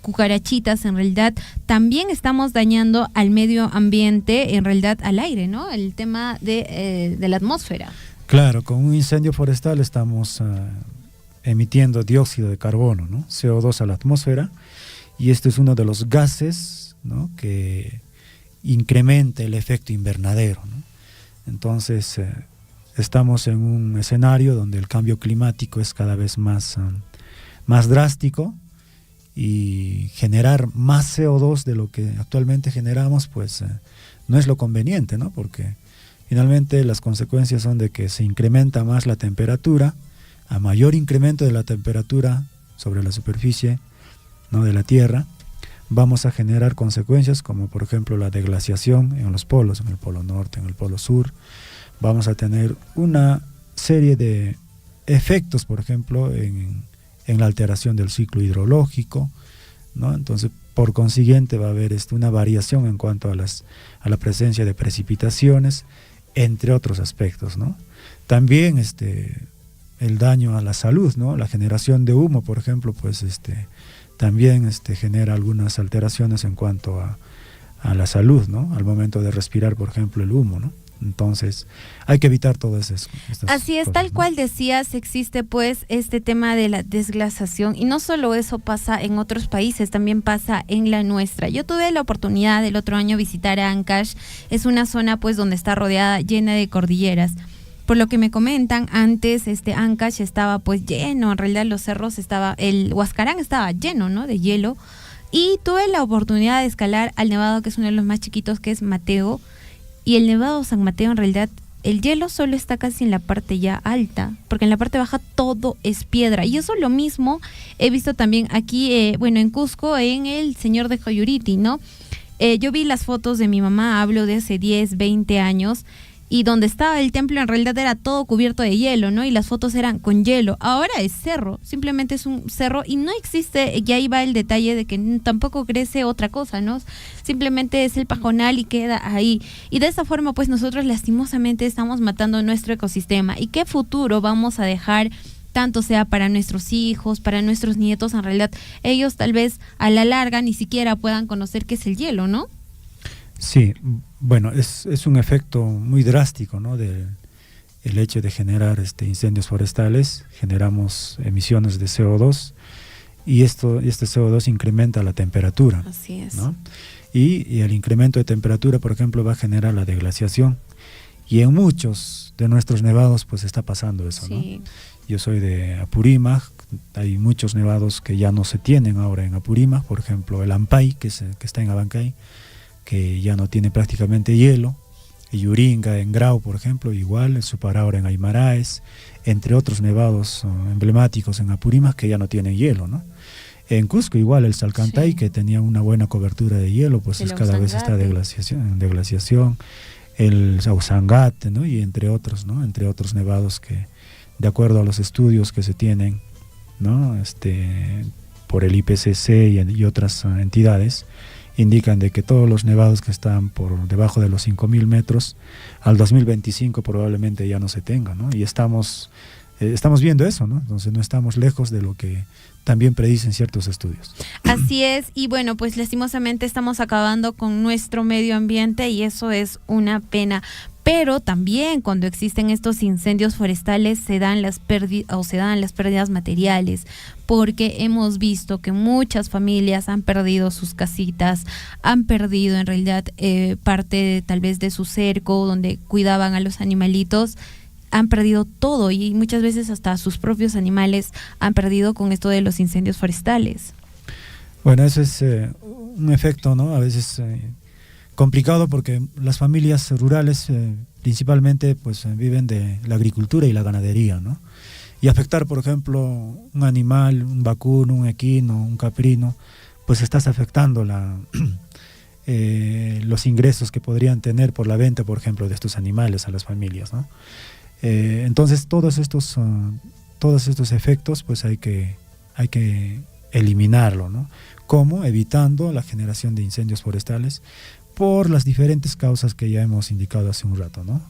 cucarachitas, en realidad también estamos dañando al medio ambiente, en realidad al aire, ¿no? El tema de la atmósfera. Claro, con un incendio forestal estamos emitiendo dióxido de carbono, ¿no? CO2 a la atmósfera, y este es uno de los gases, ¿no? Que incrementa el efecto invernadero, ¿no? Entonces estamos en un escenario donde el cambio climático es cada vez más drástico, y generar más CO2 de lo que actualmente generamos pues no es lo conveniente, ¿no? Porque finalmente las consecuencias son de que se incrementa más la temperatura. A mayor incremento de la temperatura sobre la superficie, ¿no? de la Tierra, vamos a generar consecuencias como por ejemplo la deglaciación en los polos, en el polo norte, en el polo sur. Vamos a tener una serie de efectos, por ejemplo, en la alteración del ciclo hidrológico, ¿no? Entonces por consiguiente va a haber una variación en cuanto a la presencia de precipitaciones, entre otros aspectos, ¿no? También el daño a la salud, ¿no? La generación de humo, por ejemplo, pues también genera algunas alteraciones en cuanto a la salud, ¿no? Al momento de respirar, por ejemplo, el humo, ¿no? Entonces, hay que evitar todas estas Así es, cosas, tal ¿no? cual decías, existe pues este tema de la desglaciación, y no solo eso pasa en otros países, también pasa en la nuestra. Yo tuve la oportunidad el otro año visitar a Ancash, es una zona pues donde está rodeada, llena de cordilleras. Por lo que me comentan, antes Ancash estaba pues lleno, en realidad los cerros el Huascarán estaba lleno, ¿no?, de hielo, y tuve la oportunidad de escalar al nevado que es uno de los más chiquitos, que es Mateo. Y el Nevado San Mateo, en realidad, el hielo solo está casi en la parte ya alta, porque en la parte baja todo es piedra. Y eso lo mismo he visto también aquí, en Cusco, en el Señor de Joyuriti, ¿no? Yo vi las fotos de mi mamá, hablo de hace 10, 20 años, y donde estaba el templo en realidad era todo cubierto de hielo, ¿no? Y las fotos eran con hielo. Ahora es cerro, simplemente es un cerro y no existe, y ahí va el detalle de que tampoco crece otra cosa, ¿no? Simplemente es el pajonal y queda ahí. Y de esa forma, pues nosotros lastimosamente estamos matando nuestro ecosistema. ¿Y qué futuro vamos a dejar? Tanto sea para nuestros hijos, para nuestros nietos, en realidad ellos tal vez a la larga ni siquiera puedan conocer qué es el hielo, ¿no? Sí, bueno, es un efecto muy drástico, ¿no? El hecho de generar incendios forestales, generamos emisiones de CO2 y este CO2 incrementa la temperatura. Así es. ¿No? Y el incremento de temperatura, por ejemplo, va a generar la deglaciación. Y en muchos de nuestros nevados pues está pasando eso, sí. ¿no? Yo soy de Apurímac, hay muchos nevados que ya no se tienen ahora en Apurímac, por ejemplo el Ampay, que está en Abancay, que ya no tiene prácticamente hielo. Yuringa en Grau, por ejemplo, igual, el Suparaura en Aymaraes, entre otros nevados emblemáticos en Apurímac que ya no tienen hielo, ¿no? En Cusco igual, el Salcantay, sí, que tenía una buena cobertura de hielo, pues cada vez está en deglaciación, el Sausangate, ¿no? Y entre otros, ¿no? Entre otros nevados que, de acuerdo a los estudios que se tienen, ¿no? Por el IPCC y otras entidades, indican de que todos los nevados que están por debajo de los 5.000 metros, al 2025 probablemente ya no se tengan, ¿no? Y estamos viendo eso, ¿no? Entonces no estamos lejos de lo que también predicen ciertos estudios. Así es, y bueno, pues lastimosamente estamos acabando con nuestro medio ambiente y eso es una pena. Pero también cuando existen estos incendios forestales se dan las pérdidas materiales, porque hemos visto que muchas familias han perdido sus casitas, han perdido en realidad parte tal vez de su cerco donde cuidaban a los animalitos, han perdido todo y muchas veces hasta sus propios animales han perdido con esto de los incendios forestales. Bueno, eso es un efecto, ¿no? A veces complicado porque las familias rurales principalmente pues viven de la agricultura y la ganadería, ¿no? Y afectar, por ejemplo, un animal, un vacuno, un equino, un caprino, pues estás afectando los ingresos que podrían tener por la venta, por ejemplo, de estos animales a las familias, ¿no? Entonces todos estos efectos pues hay que eliminarlo, ¿no? ¿Cómo? Evitando la generación de incendios forestales por las diferentes causas que ya hemos indicado hace un rato, ¿no?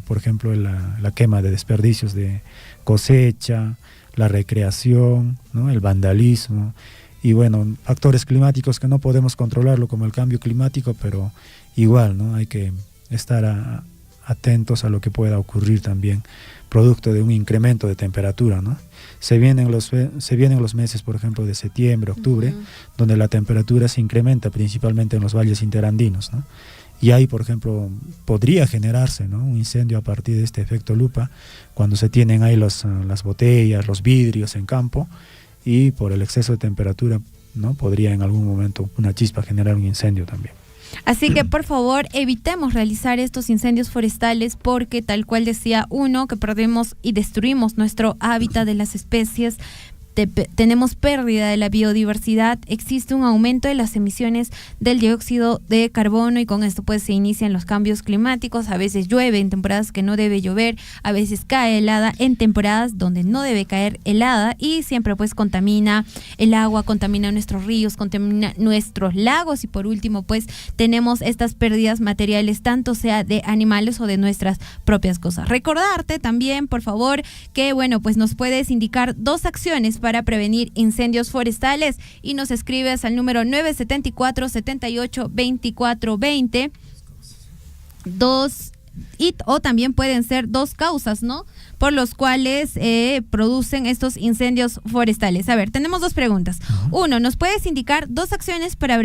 Por ejemplo, la quema de desperdicios de cosecha, la recreación, ¿no? El vandalismo y bueno, factores climáticos que no podemos controlarlo como el cambio climático, pero igual, ¿no? Hay que estar atentos a lo que pueda ocurrir también producto de un incremento de temperatura, ¿no? Se vienen los meses, por ejemplo, de septiembre, octubre, donde la temperatura se incrementa principalmente en los valles interandinos, ¿no? Y ahí, por ejemplo, podría generarse, ¿no? Un incendio a partir de este efecto lupa, cuando se tienen ahí las botellas, los vidrios en campo, y por el exceso de temperatura, ¿no? Podría en algún momento una chispa generar un incendio también. Así que por favor evitemos realizar estos incendios forestales porque tal cual decía uno, que perdemos y destruimos nuestro hábitat de las especies, tenemos pérdida de la biodiversidad, existe un aumento de las emisiones del dióxido de carbono y con esto pues se inician los cambios climáticos. A veces llueve en temporadas que no debe llover, a veces cae helada en temporadas donde no debe caer helada y siempre pues contamina el agua, contamina nuestros ríos, contamina nuestros lagos y por último pues tenemos estas pérdidas materiales tanto sea de animales o de nuestras propias cosas. Recordarte también por favor que bueno pues nos puedes indicar 2 acciones para prevenir incendios forestales y nos escribes al número 974-78-2420 o también pueden ser 2 causas, ¿no? Por los cuales producen estos incendios forestales. A ver, tenemos 2 preguntas. 1, ¿nos puedes indicar 2 acciones para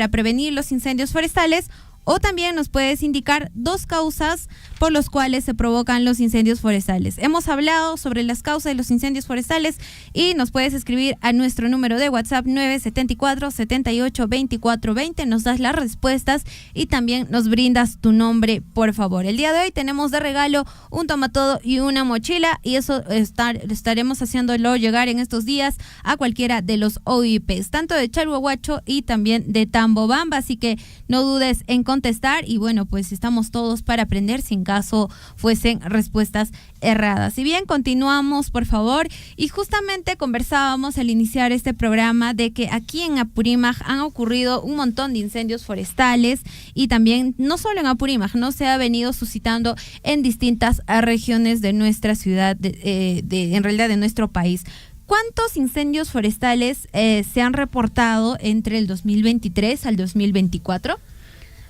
prevenir los incendios forestales? O también nos puedes indicar 2 causas por las cuales se provocan los incendios forestales. Hemos hablado sobre las causas de los incendios forestales y nos puedes escribir a nuestro número de WhatsApp 974-78-2420. Nos das las respuestas y también nos brindas tu nombre, por favor. El día de hoy tenemos de regalo un tomatodo y una mochila y eso estaremos haciéndolo llegar en estos días a cualquiera de los OIPs, tanto de Chalhuahuacho y también de Tambobamba. Así que no dudes en contestar y bueno, pues estamos todos para aprender si en caso fuesen respuestas erradas. Y bien, continuamos por favor y justamente conversábamos al iniciar este programa de que aquí en Apurímac han ocurrido un montón de incendios forestales y también no solo en Apurímac, no se ha venido suscitando en distintas regiones de nuestra ciudad, en realidad de nuestro país. ¿Cuántos incendios forestales se han reportado entre el 2023 al 2024?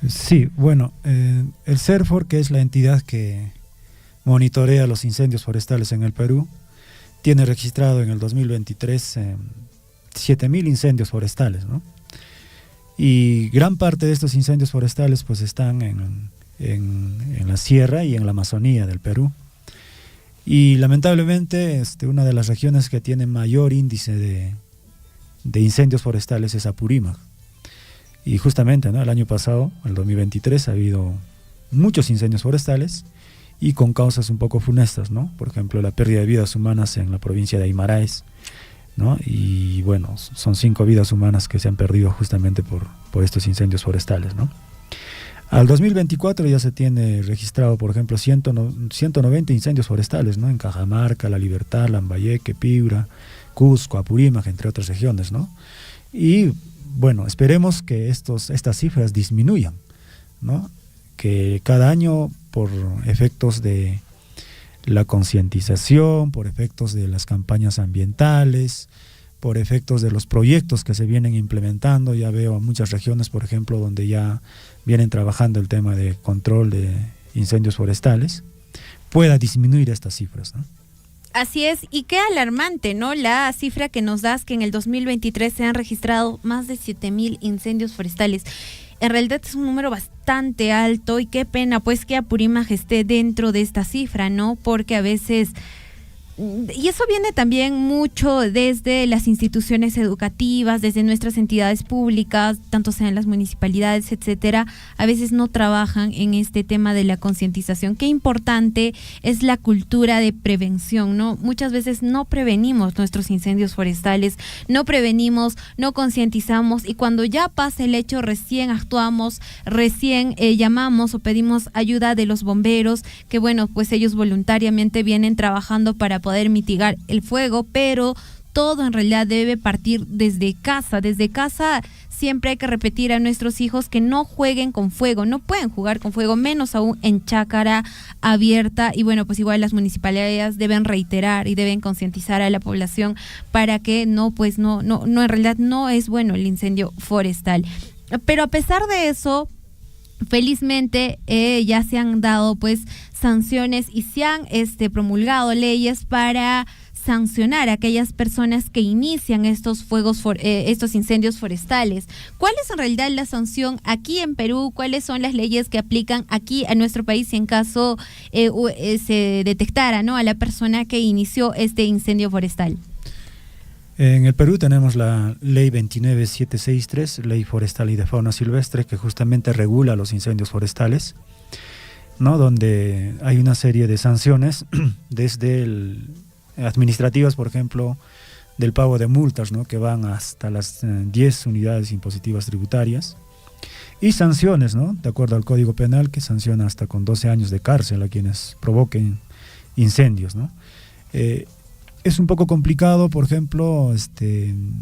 Sí, bueno, el CERFOR, que es la entidad que monitorea los incendios forestales en el Perú, tiene registrado en el 2023 7.000 incendios forestales, ¿no? Y gran parte de estos incendios forestales pues están en la sierra y en la Amazonía del Perú. Y lamentablemente una de las regiones que tiene mayor índice de incendios forestales es Apurímac. Y justamente, ¿no?, el año pasado, el 2023, ha habido muchos incendios forestales y con causas un poco funestas, ¿no? Por ejemplo, la pérdida de vidas humanas en la provincia de Aymaraes, ¿no? Y bueno, son 5 vidas humanas que se han perdido justamente por estos incendios forestales, ¿no? Al 2024 ya se tiene registrado, por ejemplo, 190 incendios forestales, ¿no? En Cajamarca, La Libertad, Lambayeque, Piura, Cusco, Apurímac, entre otras regiones, ¿no? Y bueno, esperemos que estas cifras disminuyan, ¿no? Que cada año, por efectos de la concientización, por efectos de las campañas ambientales, por efectos de los proyectos que se vienen implementando, ya veo muchas regiones, por ejemplo, donde ya vienen trabajando el tema de control de incendios forestales, pueda disminuir estas cifras, ¿no? Así es, y qué alarmante, ¿no? La cifra que nos das que en el 2023 se han registrado más de 7.000 incendios forestales. En realidad es un número bastante alto y qué pena pues que Apurímac esté dentro de esta cifra, ¿no? Porque a veces... Y eso viene también mucho desde las instituciones educativas, desde nuestras entidades públicas, tanto sean las municipalidades, etcétera, a veces no trabajan en este tema de la concientización. Qué importante es la cultura de prevención, ¿no? Muchas veces no prevenimos nuestros incendios forestales, no prevenimos, no concientizamos y cuando ya pasa el hecho recién actuamos, recién llamamos o pedimos ayuda de los bomberos, que bueno, pues ellos voluntariamente vienen trabajando para poder mitigar el fuego, pero todo en realidad debe partir desde casa. Desde casa siempre hay que repetir a nuestros hijos que no jueguen con fuego, no pueden jugar con fuego, menos aún en chácara abierta. Y bueno, pues igual las municipalidades deben reiterar y deben concientizar a la población para que no, en realidad no es bueno el incendio forestal. Pero a pesar de eso, felizmente ya se han dado pues sanciones y se han promulgado leyes para sancionar a aquellas personas que inician estos incendios forestales. ¿Cuál es en realidad la sanción aquí en Perú? ¿Cuáles son las leyes que aplican aquí a nuestro país si en caso se detectara, ¿no?, a la persona que inició este incendio forestal? En el Perú tenemos la ley 29763, Ley Forestal y de Fauna Silvestre, que justamente regula los incendios forestales, ¿no?, donde hay una serie de sanciones, desde administrativas, por ejemplo, del pago de multas, ¿no? Que van hasta las 10 unidades impositivas tributarias, y sanciones, ¿no? De acuerdo al Código Penal, que sanciona hasta con 12 años de cárcel a quienes provoquen incendios, ¿no? Es un poco complicado, por ejemplo,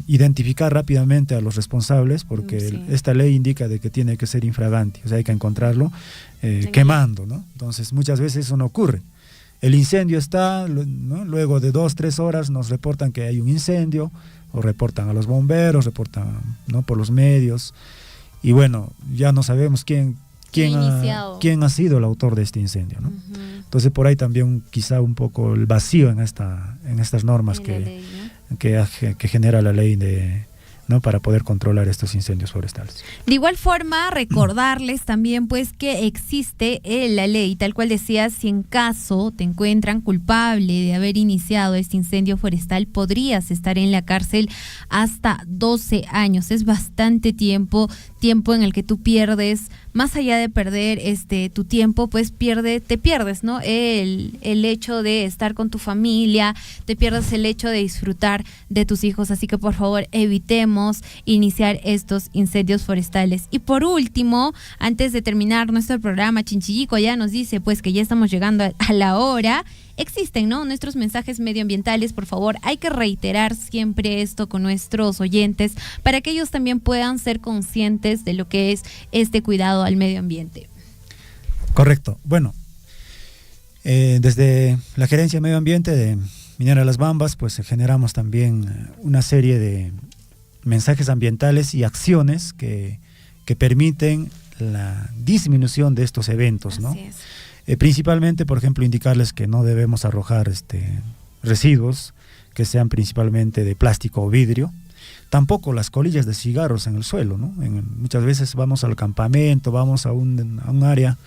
identificar rápidamente a los responsables, porque esta ley indica de que tiene que ser infragante, o sea, hay que encontrarlo quemando, ¿no? Entonces, muchas veces eso no ocurre. El incendio está, ¿no? Luego de 2-3 horas nos reportan que hay un incendio, o reportan a los bomberos, reportan, ¿no? Por los medios, y bueno, ya no sabemos quién ha sido el autor de este incendio, ¿no? Entonces por ahí también quizá un poco el vacío en estas normas que genera la ley ¿no? Para poder controlar estos incendios forestales. De igual forma, recordarles también pues que existe la ley, tal cual decías, si en caso te encuentran culpable de haber iniciado este incendio forestal, podrías estar en la cárcel hasta 12 años. Es bastante tiempo en el que tú pierdes, más allá de perder tu tiempo, pues te pierdes, ¿no? El hecho de estar con tu familia, te pierdes el hecho de disfrutar de tus hijos, así que por favor evitemos iniciar estos incendios forestales. Y por último, antes de terminar nuestro programa, Chinchillico ya nos dice pues que ya estamos llegando a la hora. Existen, ¿no? Nuestros mensajes medioambientales, por favor, hay que reiterar siempre esto con nuestros oyentes para que ellos también puedan ser conscientes de lo que es este cuidado al medio ambiente. Correcto. Bueno, desde la Gerencia de Medio Ambiente de Minera Las Bambas, pues generamos también una serie de mensajes ambientales y acciones que permiten la disminución de estos eventos, ¿no? Así es. Principalmente, por ejemplo, indicarles que no debemos arrojar residuos que sean principalmente de plástico o vidrio, tampoco las colillas de cigarros en el suelo, ¿no? Muchas veces vamos al campamento, vamos a un área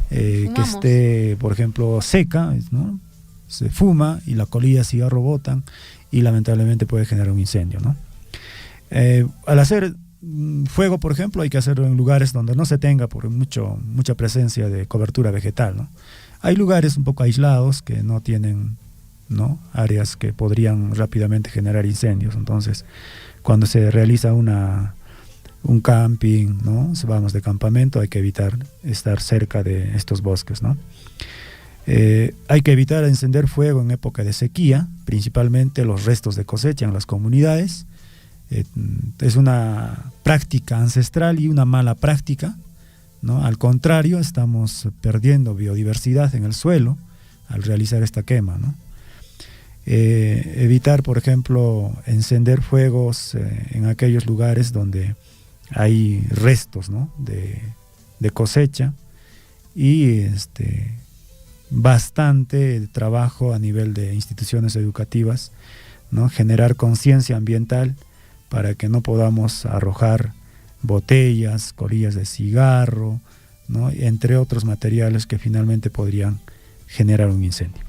que esté, por ejemplo, seca, ¿no? Se fuma y la colilla de cigarro botan y lamentablemente puede generar un incendio, ¿no? Al hacer fuego, por ejemplo, hay que hacerlo en lugares donde no se tenga mucha presencia de cobertura vegetal, ¿no? Hay lugares un poco aislados que no tienen, ¿no? Áreas que podrían rápidamente generar incendios. Entonces, cuando se realiza un camping, ¿no? Vamos de campamento, hay que evitar estar cerca de estos bosques, ¿no? Hay que evitar encender fuego en época de sequía, principalmente los restos de cosecha en las comunidades. Es una práctica ancestral y una mala práctica, ¿no? Al contrario, estamos perdiendo biodiversidad en el suelo al realizar esta quema, ¿no? Evitar, por ejemplo, encender fuegos en aquellos lugares donde hay restos, ¿no? de cosecha, y bastante trabajo a nivel de instituciones educativas, ¿no? Generar conciencia ambiental para que no podamos arrojar botellas, colillas de cigarro, ¿no? Entre otros materiales que finalmente podrían generar un incendio.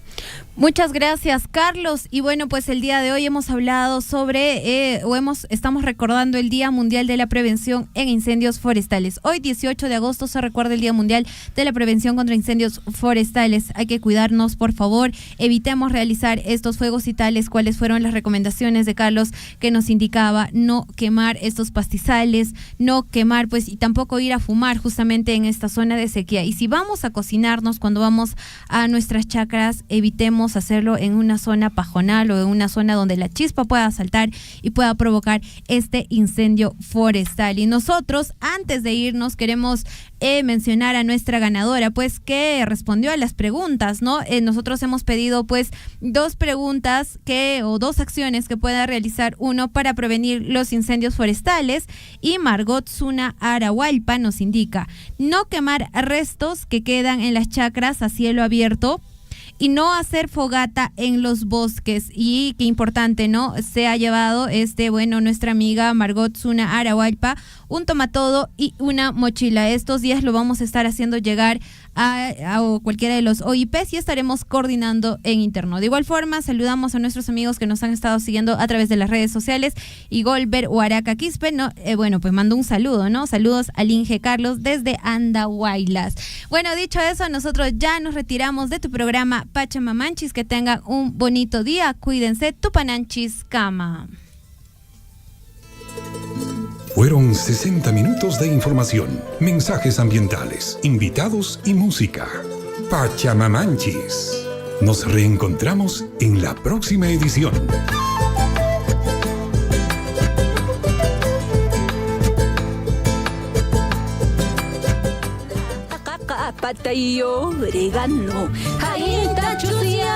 Muchas gracias, Carlos. Y bueno, pues el día de hoy hemos hablado sobre, estamos recordando el Día Mundial de la Prevención en Incendios Forestales. Hoy, 18 de agosto, se recuerda el Día Mundial de la Prevención contra Incendios Forestales. Hay que cuidarnos, por favor. Evitemos realizar estos fuegos y tales. ¿Cuáles fueron las recomendaciones de Carlos que nos indicaba? No quemar estos pastizales, no quemar, pues, y tampoco ir a fumar justamente en esta zona de sequía. Y si vamos a cocinarnos cuando vamos a nuestras chacras, evitemos hacerlo en una zona pajonal o en una zona donde la chispa pueda saltar y pueda provocar este incendio forestal. Y nosotros, antes de irnos, queremos mencionar a nuestra ganadora, pues, que respondió a las preguntas, ¿no? Nosotros hemos pedido, pues, 2 preguntas o 2 acciones que pueda realizar uno para prevenir los incendios forestales, y Margot Zuna Arahualpa nos indica: no quemar restos que quedan en las chacras a cielo abierto y no hacer fogata en los bosques. Y qué importante, ¿no? Se ha llevado nuestra amiga Margot Zuna Arahualpa un tomatodo y una mochila. Estos días lo vamos a estar haciendo llegar a cualquiera de los OIPs y estaremos coordinando en interno. De igual forma, saludamos a nuestros amigos que nos han estado siguiendo a través de las redes sociales. Y Golber Huaraca Quispe, ¿no? Pues mando un saludo, ¿no? Saludos al Inge Carlos desde Andahuaylas. Bueno, dicho eso, nosotros ya nos retiramos de tu programa Pachamamanchis, que tengan un bonito día. Cuídense, Tupananchis Kama. Fueron 60 minutos de información, mensajes ambientales, invitados y música. Pachamamanchis. Nos reencontramos en la próxima edición. Patayo, oregano, ahí está chucia.